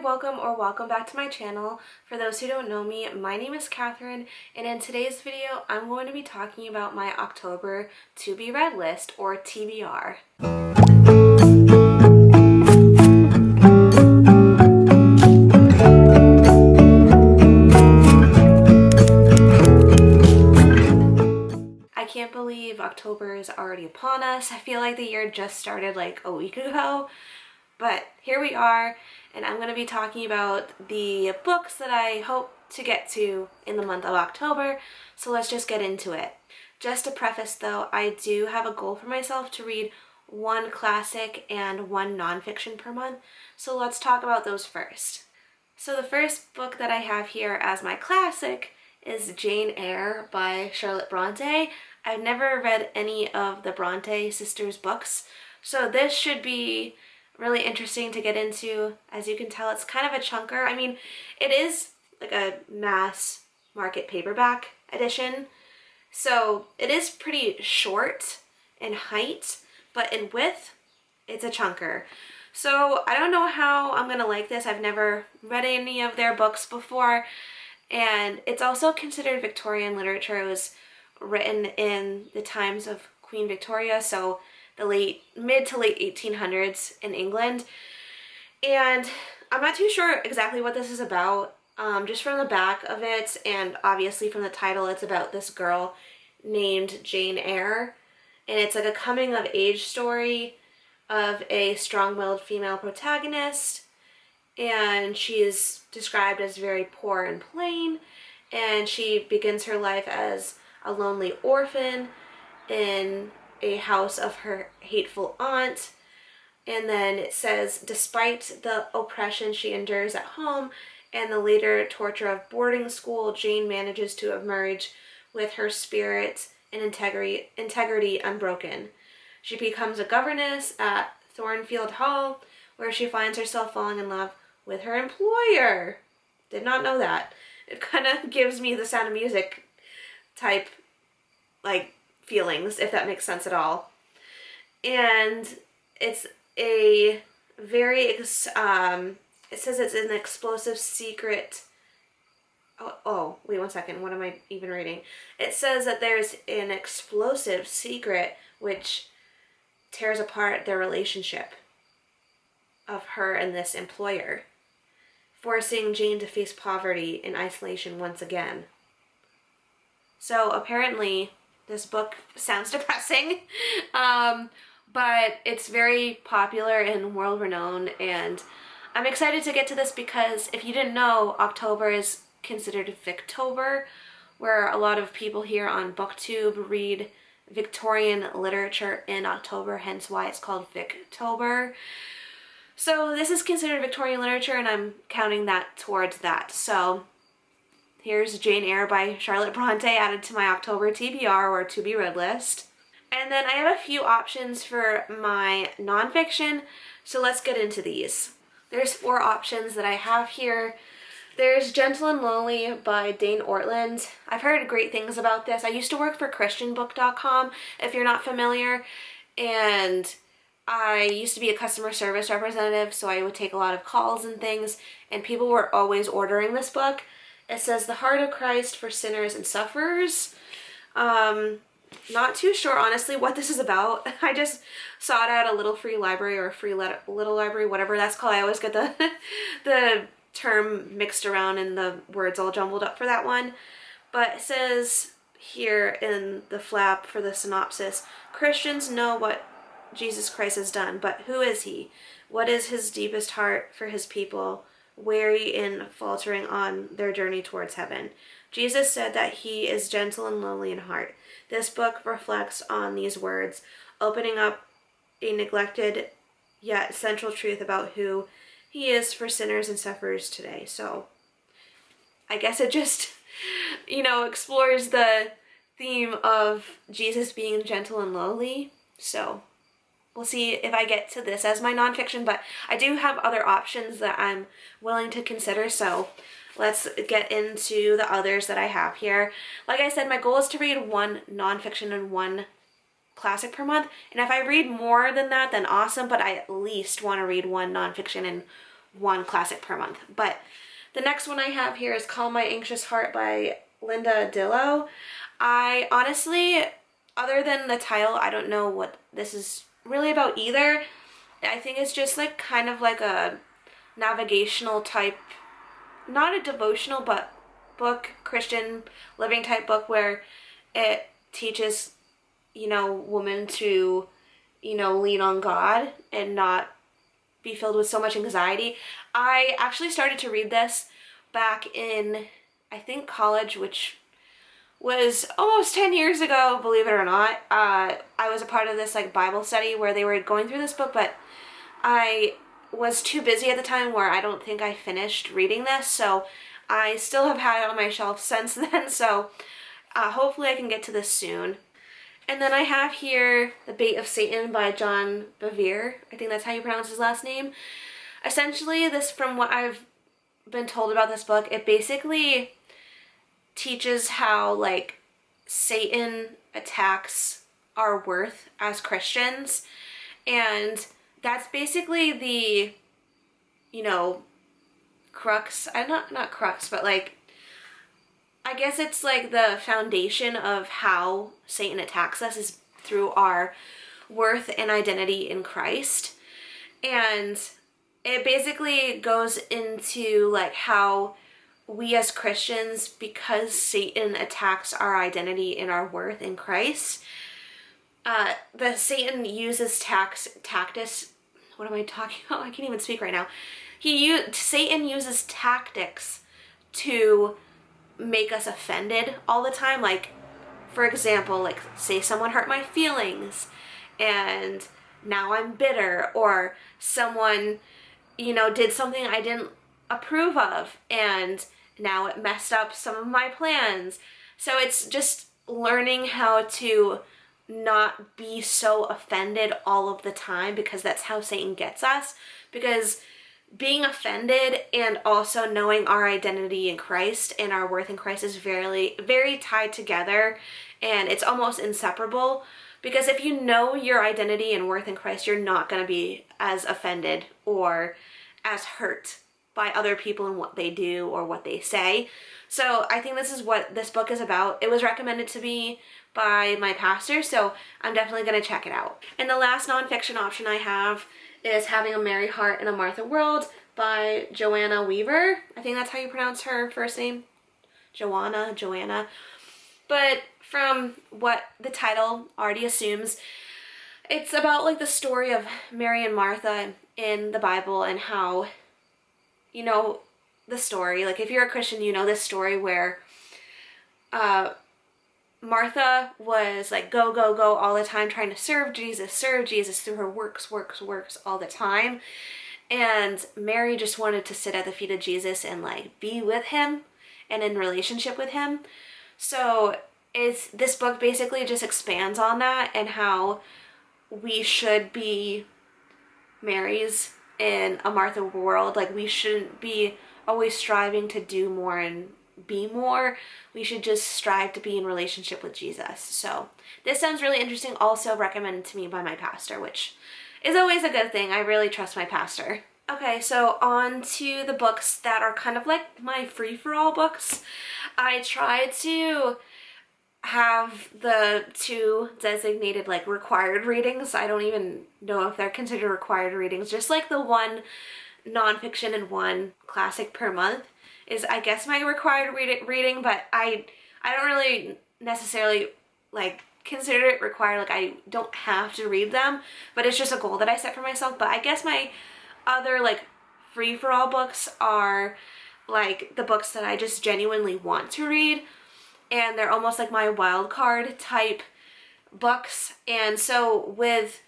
welcome or welcome back to my channel. For those who don't know me, my name is Katharine, and in today's video I'm going to be talking about my October to be read list, or TBR. I can't believe October is already upon us. I feel like the year just started like a week ago, but here we are. And I'm going to be talking about the books that I hope to get to in the month of October, so let's just get into it. Just to preface though, I do have a goal for myself to read one classic and one nonfiction per month, so let's talk about those first. So the first book that I have here as my classic is Jane Eyre by Charlotte Bronte. I've never read any of the Bronte sisters' books, so this should be really interesting to get into. As you can tell, it's kind of a chunker. I mean, it is like a mass market paperback edition, so it is pretty short in height, but in width, it's a chunker. So I don't know how I'm gonna like this. I've never read any of their books before, and it's also considered Victorian literature. It was written in the times of Queen Victoria, so the mid to late 1800s in England. And I'm not too sure exactly what this is about. Just from the back of it, and obviously from the title, it's about this girl named Jane Eyre, and it's like a coming of age story of a strong-willed female protagonist, and she's described as very poor and plain, and she begins her life as a lonely orphan in a house of her hateful aunt. And then it says, despite the oppression she endures at home and the later torture of boarding school, Jane manages to emerge with her spirit and integrity unbroken. She becomes a governess at Thornfield Hall, where she finds herself falling in love with her employer. Did not know that. It kind of gives me the Sound of Music type, like, feelings, if that makes sense at all. And it's a very it says it's an explosive secret. Oh wait one second, what am I even reading? It says that there's an explosive secret which tears apart their relationship of her and this employer, forcing Jane to face poverty and isolation once again. So apparently this book sounds depressing, but it's very popular and world-renowned, and I'm excited to get to this because if you didn't know, October is considered Victober, where a lot of people here on BookTube read Victorian literature in October, hence why it's called Victober. So this is considered Victorian literature, and I'm counting that towards that. So here's Jane Eyre by Charlotte Bronte added to my October TBR, or to be read list. And then I have a few options for my nonfiction, so let's get into these. There's 4 options that I have here. There's Gentle and Lonely by Dane Ortland. I've heard great things about this. I used to work for christianbook.com, if you're not familiar, and I used to be a customer service representative, so I would take a lot of calls and things, and people were always ordering this book. It says The Heart of Christ for Sinners and Sufferers. Not too sure, honestly, what this is about. I just saw it at a little free library, or a free little library, whatever that's called. I always get the term mixed around and the words all jumbled up for that one. But it says here in the flap for the synopsis, Christians know what Jesus Christ has done, but who is he? What is his deepest heart for his people, weary and faltering on their journey towards heaven? Jesus said that he is gentle and lowly in heart. This book reflects on these words, opening up a neglected yet central truth about who he is for sinners and sufferers today. So I guess it just, explores the theme of Jesus being gentle and lowly. So we'll see if I get to this as my nonfiction, but I do have other options that I'm willing to consider, so let's get into the others that I have here. Like I said, my goal is to read one nonfiction and one classic per month, and if I read more than that, then awesome, but I at least want to read one nonfiction and one classic per month. But the next one I have here is Calm My Anxious Heart by Linda Dillow. I honestly, other than the title, I don't know what this is really about either. I think it's just like kind of like a navigational type, not a devotional, but book, Christian living type book, where it teaches, women to, lean on God and not be filled with so much anxiety. I actually started to read this back in, I think, college, which was almost 10 years ago, believe it or not. I was a part of this like Bible study where they were going through this book, but I was too busy at the time where I don't think I finished reading this, so I still have had it on my shelf since then, so hopefully I can get to this soon. And then I have here The Bait of Satan by John Bevere. I think that's how you pronounce his last name. Essentially, this, from what I've been told about this book, it basically teaches how like Satan attacks our worth as Christians, and that's basically the crux, not crux, but like I guess it's like the foundation of how Satan attacks us is through our worth and identity in Christ. And it basically goes into like how we as Christians, because Satan attacks our identity in our worth in Christ, Satan uses tactics. What am I talking about? I can't even speak right now. Satan uses tactics to make us offended all the time. Like, for example, like say someone hurt my feelings and now I'm bitter, or someone, did something I didn't approve of and now it messed up some of my plans. So it's just learning how to not be so offended all of the time, because that's how Satan gets us. Because being offended and also knowing our identity in Christ and our worth in Christ is very, very tied together, and it's almost inseparable. Because if you know your identity and worth in Christ, you're not going to be as offended or as hurt by other people and what they do or what they say. So I think this is what this book is about. It was recommended to me by my pastor, so I'm definitely going to check it out. And the last nonfiction option I have is Having a Merry Heart in a Martha World by Joanna Weaver. I think that's how you pronounce her first name. Joanna. But from what the title already assumes, it's about like the story of Mary and Martha in the Bible, and how, the story, like if you're a Christian, this story where Martha was like go all the time trying to serve Jesus through her works all the time. And Mary just wanted to sit at the feet of Jesus and like be with him and in relationship with him. So this book basically just expands on that, and how we should be Marys in a Martha world. Like, we shouldn't be always striving to do more and be more. We should just strive to be in relationship with Jesus. So this sounds really interesting. Also recommended to me by my pastor, which is always a good thing. I really trust my pastor. Okay, so on to the books that are kind of like my free-for-all books. I tried to have the two designated like required readings. I don't even know if they're considered required readings. Just like the one nonfiction and one classic per month is, I guess, my required reading, but I don't really necessarily like consider it required. Like, I don't have to read them, but it's just a goal that I set for myself. But I guess my other like free-for-all books are like the books that I just genuinely want to read, and they're almost like my wild card type books. And so with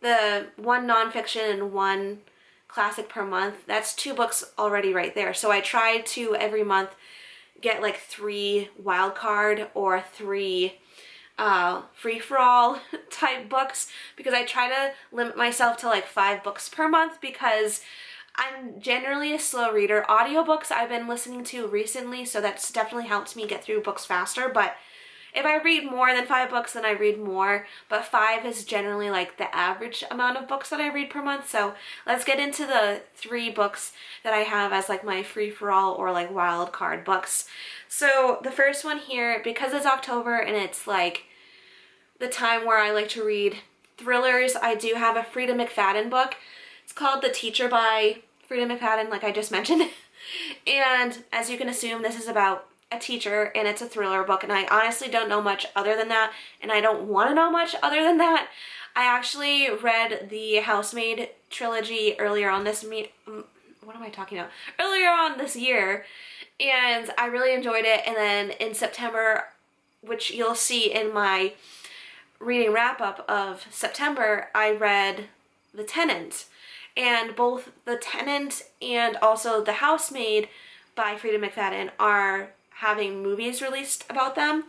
the one nonfiction and one classic per month, that's 2 books already right there. So I try to every month get like 3 wild card or 3 free-for-all type books, because I try to limit myself to like 5 books per month, because I'm generally a slow reader. Audiobooks I've been listening to recently, so that's definitely helped me get through books faster, but If I read more than 5 books, then I read more, but 5 is generally like the average amount of books that I read per month. So let's get into the 3 books that I have as like my free-for-all or like wild card books. So the first one here, because it's October and it's like the time where I like to read thrillers, I do have a Frida McFadden book. It's called The Teacher by Frida McFadden, like I just mentioned. And as you can assume, this is about a teacher and it's a thriller book, and I honestly don't know much other than that, and I don't want to know much other than that. I actually read the Housemaid trilogy earlier on this year, and I really enjoyed it. And then in September, which you'll see in my reading wrap-up of September, I read The Tenant. And both The Tenant and also The Housemaid by Frida McFadden are having movies released about them.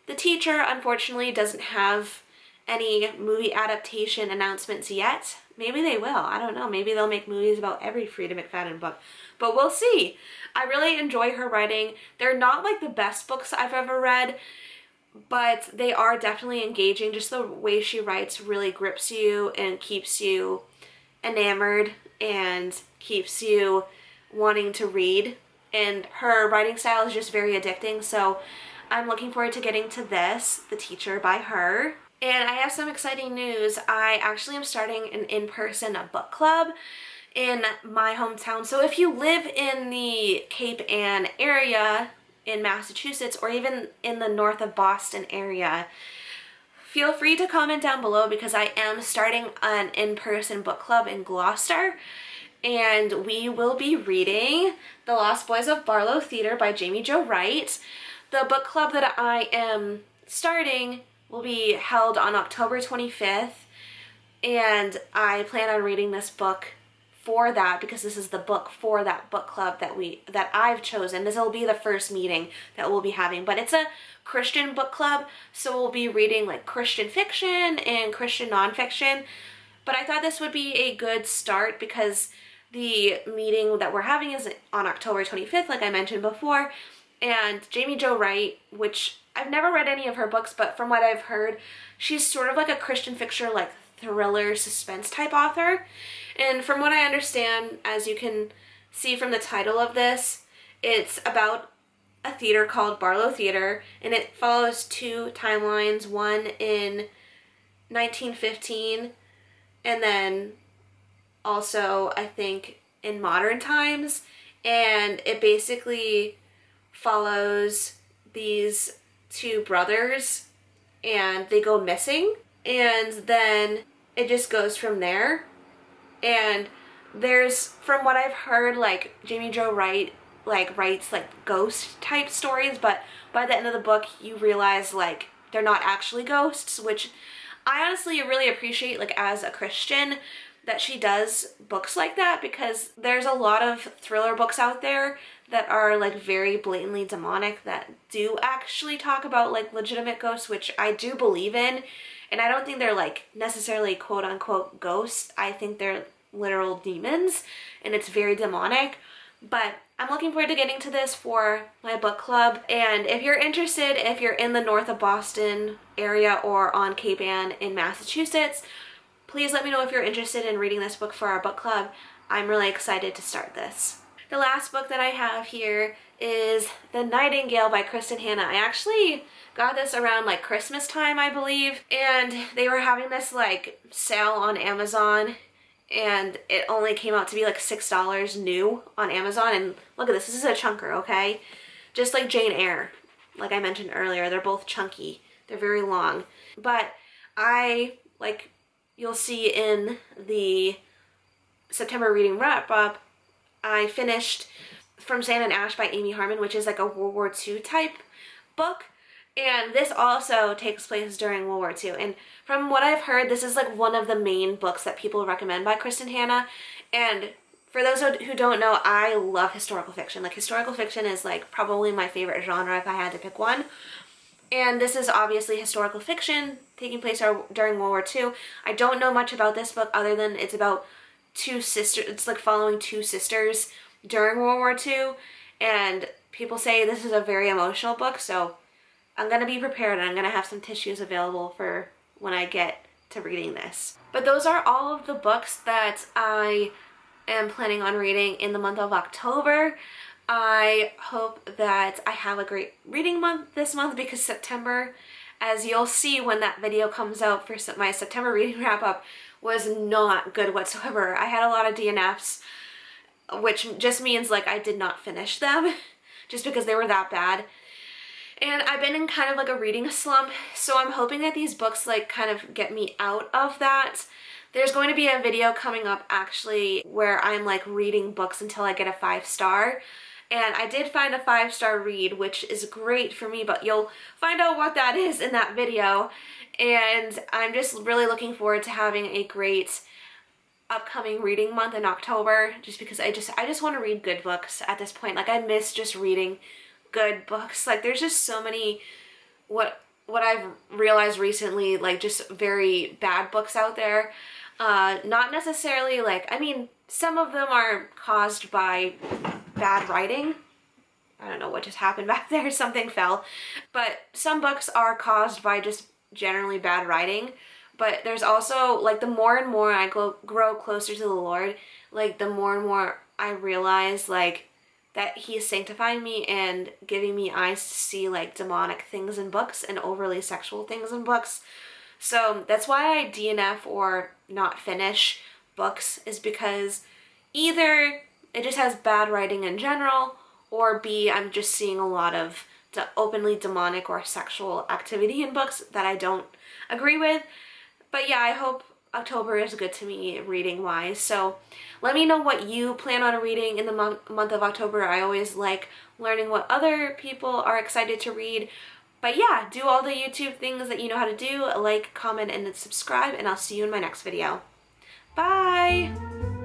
The Teacher, unfortunately, doesn't have any movie adaptation announcements yet. Maybe they will. I don't know. Maybe they'll make movies about every Frida McFadden book. But we'll see. I really enjoy her writing. They're not like the best books I've ever read, but they are definitely engaging. Just the way she writes really grips you and keeps you enamored and keeps you wanting to read. And her writing style is just very addicting. So I'm looking forward to getting to this, The Teacher by her. And I have some exciting news. I actually am starting an in-person book club in my hometown. So if you live in the Cape Ann area in Massachusetts, or even in the north of Boston area, feel free to comment down below, because I am starting an in-person book club in Gloucester, and we will be reading The Lost Boys of Barlow Theater by Jamie Jo Wright. The book club that I am starting will be held on October 25th, and I plan on reading this book for that, because this is the book for that book club that I've chosen. This will be the first meeting that we'll be having, but it's a Christian book club, so we'll be reading like Christian fiction and Christian nonfiction. But I thought this would be a good start, because the meeting that we're having is on October 25th, like I mentioned before, and Jamie Jo Wright, which I've never read any of her books, but from what I've heard, she's sort of like a Christian fiction, like thriller suspense type author. And from what I understand, as you can see from the title of this, it's about a theater called Barlow Theater, and it follows 2 timelines, one in 1915 and then also I think in modern times, and it basically follows these 2 brothers and they go missing, and then it just goes from there. And there's, from what I've heard, like Jamie Jo Wright writes like ghost type stories, but by the end of the book you realize like they're not actually ghosts, which I honestly really appreciate, like as a Christian, that she does books like that, because there's a lot of thriller books out there that are like very blatantly demonic that do actually talk about like legitimate ghosts, which I do believe in. And I don't think they're like necessarily quote unquote ghosts. I think they're literal demons, and it's very demonic. But I'm looking forward to getting to this for my book club. And if you're interested, if you're in the north of Boston area or on Cape Ann in Massachusetts, please let me know if you're interested in reading this book for our book club. I'm really excited to start this. The last book that I have here is The Nightingale by Kristen Hanna. I actually got this around like Christmas time, I believe, and they were having this like sale on Amazon, and it only came out to be like $6 new on Amazon. And look at this, this is a chunker, okay? Just like Jane Eyre, like I mentioned earlier, they're both chunky. They're very long. But you'll see in the September reading wrap-up, I finished From Sand and Ash by Amy Harmon, which is like a World War II type book. And this also takes place during World War II. And from what I've heard, this is like one of the main books that people recommend by Kristen Hanna. And for those who don't know, I love historical fiction. Like historical fiction is like probably my favorite genre if I had to pick one. And this is obviously historical fiction taking place during World War II. I don't know much about this book other than it's about 2 sisters. It's like following 2 sisters during World War II. And people say this is a very emotional book, so I'm gonna be prepared and I'm gonna have some tissues available for when I get to reading this. But those are all of the books that I am planning on reading in the month of October. I hope that I have a great reading month this month, because September, as you'll see when that video comes out for my September reading wrap up, was not good whatsoever. I had a lot of DNFs, which just means like I did not finish them just because they were that bad. And I've been in kind of like a reading slump, so I'm hoping that these books like kind of get me out of that. There's going to be a video coming up actually where I'm like reading books until I get a 5-star. And I did find a 5-star read, which is great for me, but you'll find out what that is in that video. And I'm just really looking forward to having a great upcoming reading month in October, just because I just want to read good books at this point. Like, I miss just reading good books. Like, there's just so many, what I've realized recently, like just very bad books out there. Not necessarily like, I mean, some of them are caused by bad writing. I don't know what just happened back there, something fell. But some books are caused by just generally bad writing. But there's also, like, the more and more I grow closer to the Lord, like, the more and more I realize, like, that He is sanctifying me and giving me eyes to see, like, demonic things in books and overly sexual things in books. So that's why I DNF or not finish books, is because either it just has bad writing in general, or B, I'm just seeing a lot of openly demonic or sexual activity in books that I don't agree with. But yeah, I hope October is good to me reading wise. So let me know what you plan on reading in the month of October. I always like learning what other people are excited to read. But yeah, do all the YouTube things that you know how to do. Like, comment, and subscribe, and I'll see you in my next video. Bye!